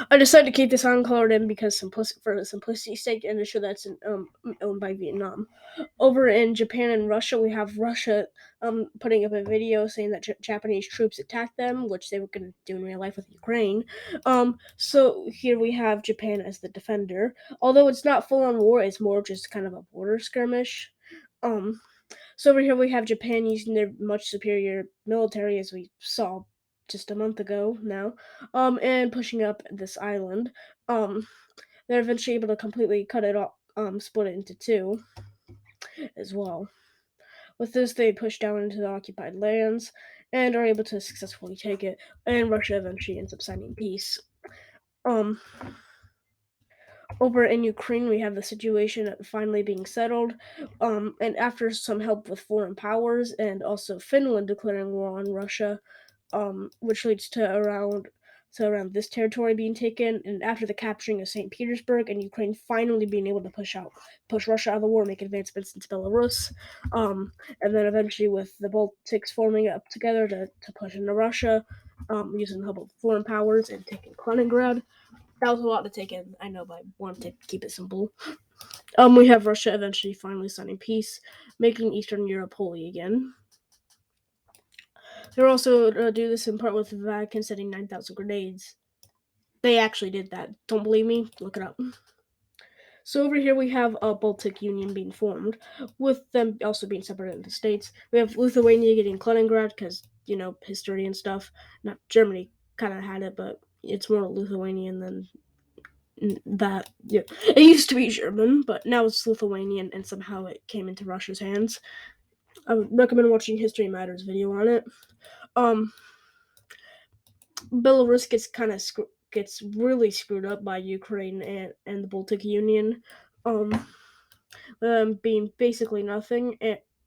I decided to keep this uncolored in because for simplicity's sake, and to show that it's owned by Vietnam. Over in Japan and Russia, we have Russia putting up a video saying that Japanese troops attacked them, which they were going to do in real life with Ukraine. So here we have Japan as the defender. Although it's not full on war, it's more just kind of a border skirmish. Um, so over here we have Japan using their much superior military, as we saw just a month ago now, and pushing up this island. Um, they're eventually able to completely cut it off, split it into two as well. With this, they push down into the occupied lands and are able to successfully take it, and Russia eventually ends up signing peace. Um, Over in Ukraine, we have the situation finally being settled, and after some help with foreign powers and also Finland declaring war on Russia, which leads to around this territory being taken, and after the capturing of St. Petersburg and Ukraine finally being able to push Russia out of the war, make advancements into Belarus, and then eventually with the Baltics forming up together to push into Russia, using the help of foreign powers and taking Kaliningrad. That was a lot to take in, I know, but I wanted to keep it simple. We have Russia eventually finally signing peace, making Eastern Europe holy again. They're also do this in part with the Vatican sending 9,000 grenades. They actually did that. Don't believe me? Look it up. So over here we have a Baltic Union being formed, with them also being separated into states. We have Lithuania getting Kaliningrad because, history and stuff. Not Germany kind of had it, but it's more Lithuanian than that. Yeah, it used to be German, but now it's Lithuanian, and somehow it came into Russia's hands. I would recommend watching History Matters video on it. Belarus gets really screwed up by Ukraine and the Baltic Union, being basically nothing,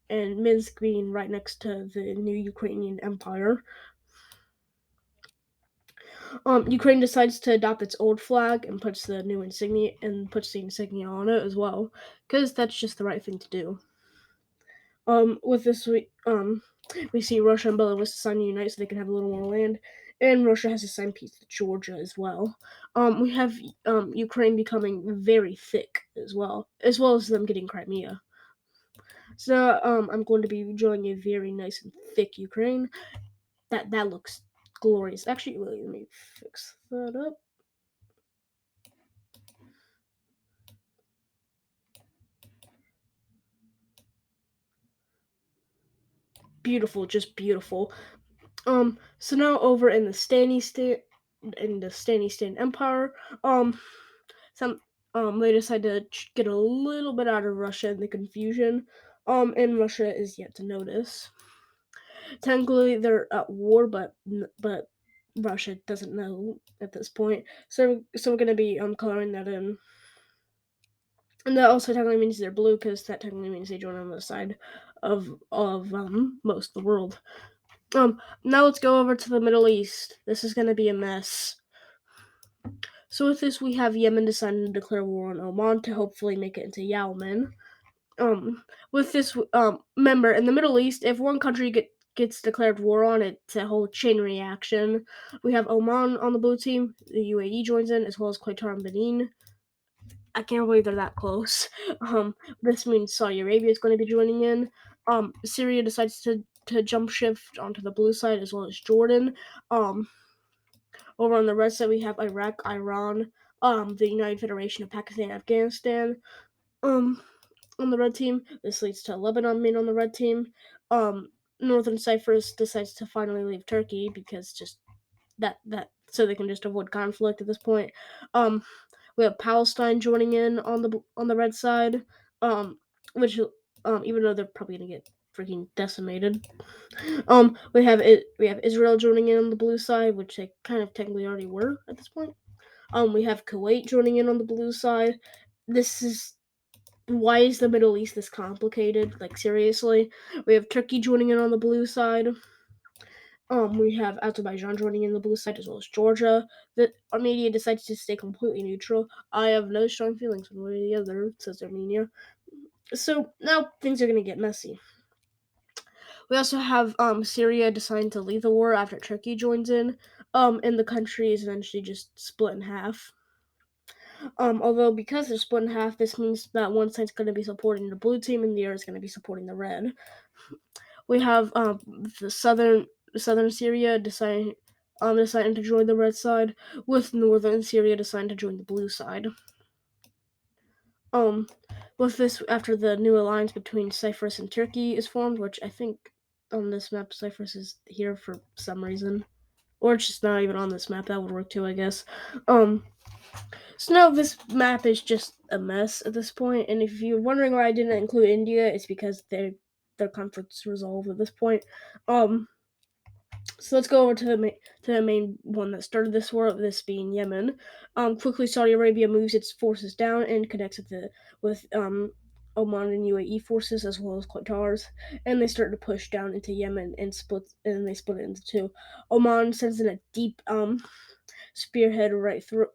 and Minsk being right next to the new Ukrainian Empire. Ukraine decides to adopt its old flag and puts the insignia on it as well, because that's just the right thing to do. With this, we see Russia and Belarus decide to unite so they can have a little more land, and Russia has assigned peace to Georgia as well. We have Ukraine becoming very thick as well as them getting Crimea. So I'm going to be drawing a very nice and thick Ukraine. That looks glorious. Actually, let me fix that up. Beautiful, just beautiful. So now over in the Stanistan Empire, some they decide to get a little bit out of Russia in the confusion, and Russia is yet to notice. Technically, they're at war, but Russia doesn't know at this point. So we're gonna be coloring that in. And that also technically means they're blue because that technically means they join on the side of most of the world. Now let's go over to the Middle East. This is gonna be a mess. So with this, we have Yemen deciding to declare war on Oman to hopefully make it into Yemen. With this, remember in the Middle East, if one country gets declared war on, it's a whole chain reaction. We have Oman on the blue team. The UAE joins in, as well as Qatar and Benin. I can't believe they're that close. This means Saudi Arabia is going to be joining in. Syria decides to jump shift onto the blue side, as well as Jordan. Over on the red side, we have Iraq, Iran, the United Federation of Pakistan, Afghanistan. On the red team, this leads to Lebanon being on the red team. Northern Cyprus decides to finally leave Turkey because just that so they can just avoid conflict at this point. We have Palestine joining in on the red side, which even though they're probably gonna get freaking decimated. We have Israel joining in on the blue side, which they kind of technically already were at this point. We have Kuwait joining in on the blue side. This is why is the Middle East this complicated? Like seriously, we have Turkey joining in on the blue side. We have Azerbaijan joining in the blue side as well as Georgia. The Armenia decides to stay completely neutral. I have no strong feelings one way or the other, says Armenia. So now things are gonna get messy. We also have Syria deciding to leave the war after Turkey joins in. And the country is eventually just split in half. Although because they're split in half, this means that one side's going to be supporting the blue team and the other is going to be supporting the red. We have the southern Syria deciding to join the red side, with northern Syria deciding to join the blue side. Um, with this, after the new alliance between Cyprus and Turkey is formed, which I think on this map Cyprus is here for some reason, or it's just not even on this map. That would work too, I guess. So now this map is just a mess at this point, and if you're wondering why I didn't include India, it's because their conflict's resolved at this point. So let's go over to the main one that started this war, this being Yemen. Quickly, Saudi Arabia moves its forces down and connects with Oman and UAE forces as well as Qatar's, and they start to push down into Yemen and they split it into two. Oman sends in a deep spearhead right through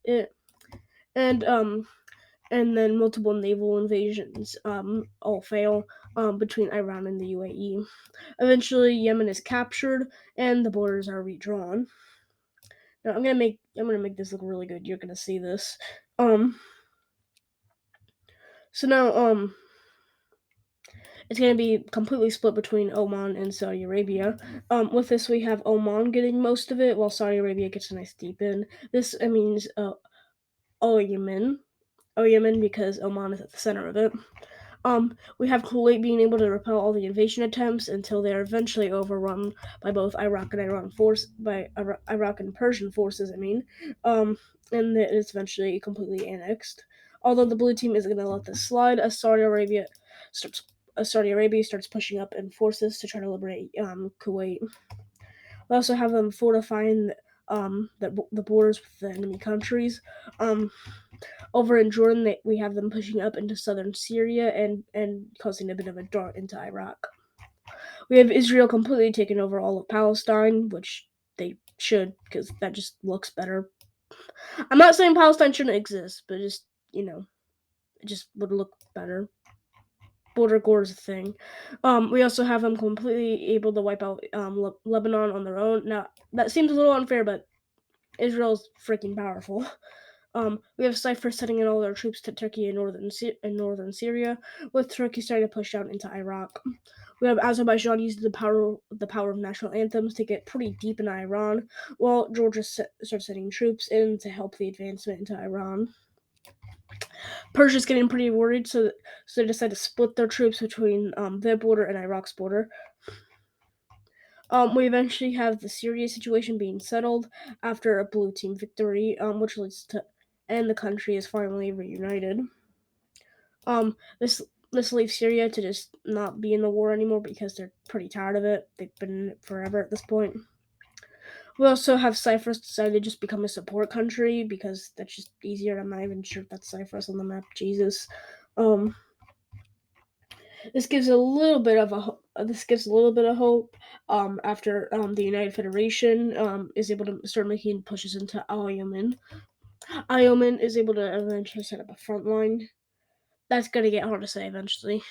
it, and then multiple naval invasions all fail between Iran and the UAE. Eventually, Yemen is captured and the borders are redrawn. Now, I'm gonna make this look really good. You're gonna see this. So now it's gonna be completely split between Oman and Saudi Arabia. With this, we have Oman getting most of it, while Saudi Arabia gets a nice deep in. This means Yemen, because Oman is at the center of it. We have Kuwait being able to repel all the invasion attempts until they are eventually overrun by both Iraq and Persian forces. And it's eventually completely annexed. Although the blue team isn't going to let this slide, as Saudi Arabia starts pushing up in forces to try to liberate Kuwait. We also have them fortifying the borders with the enemy countries. Over in Jordan, we have them pushing up into southern Syria and causing a bit of a dart into Iraq. We have Israel completely taking over all of Palestine, which they should, because that just looks better. I'm not saying Palestine shouldn't exist, but just, it just would look better. Border Gore is a thing. We also have them completely able to wipe out Lebanon on their own. Now, that seems a little unfair, but Israel's freaking powerful. We have Cyprus sending in all their troops to Turkey and northern Syria, with Turkey starting to push down into Iraq. We have Azerbaijan using the power of national anthems to get pretty deep in Iran, while Georgia starts sending troops in to help the advancement into Iran. Persia's getting pretty worried, so they decide to split their troops between their border and Iraq's border. We eventually have the Syria situation being settled after a blue team victory, which leads to, and the country is finally reunited. This leaves Syria to just not be in the war anymore because they're pretty tired of it. They've been in it forever at this point. We also have Cyprus decide to just become a support country because that's just easier. I'm not even sure if that's Cyprus on the map. Jesus. This gives a little bit of hope. After the United Federation is able to start making pushes into Al Yemen. Al Yemen is able to eventually set up a front line. That's gonna get hard to say eventually.